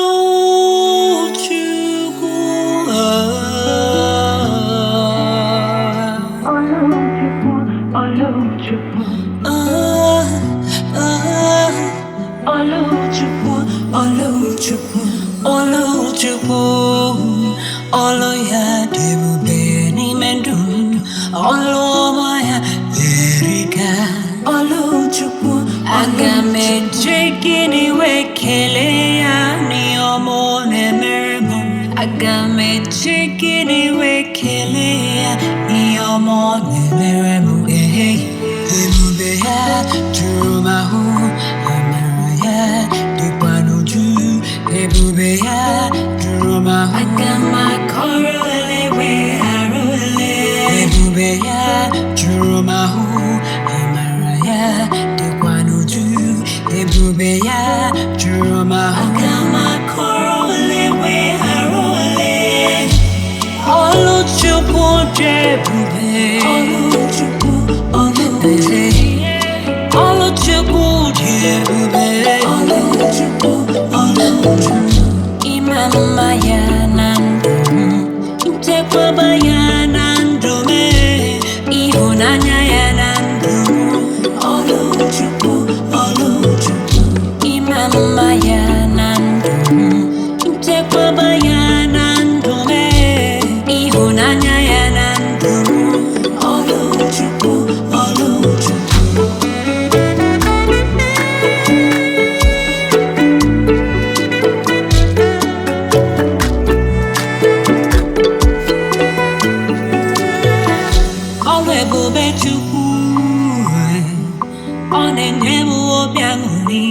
Olu Chukwu, Olu Chukwu, Olu Chukwu, Olu Chukwu, Olu Chukwu, Olu ya debube n'ime ndụ m, Olu ọma ya erika. Olu Chukwu, aga m eji gịnị wee kelee ya n'ihe ọma ọ na-emere m. Aga m eji gịnị wee kelee ya n'ihe ọma ọ na-emere m. Ebube ya juru m ahụ, amara ya dịkwa n'uju. Ebube ya juru m ahụ, aga m akọrọ ole wee ghara ole. Ebube ya juru m ahụ, amara ya dịkwa n'uju. Ebube ya juru m ahụ, aga m akọrọ ole wee ghara ole. Olu Chukwu dị ebube, Olu Chukwu, Olu Chukwu dị ebube, Olu Chukwu, Olu Chukwu. Ịma mma ya na ndụ m, nchekwaba ya na ndụ m, ịhụnanya ya na ndụ m. Olu Chukwu, Olu Chukwu. Ịma mma ya na ndụ m, nchekwaba ya na ndụ m, ịhụnanya ya na ndụ m. Olu Chukwu, Olu Chukwu. Ọrụ ebube Chukwu, ọ na-enye m obi aṅụrị.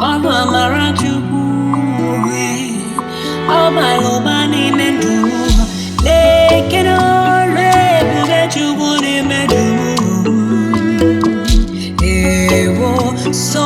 Ọrụ amara Chukwu, ọ bara ụba n'ime ndụ m. Ekele ọrụ ebube Chukwu n'ime ndụ m. Ewo so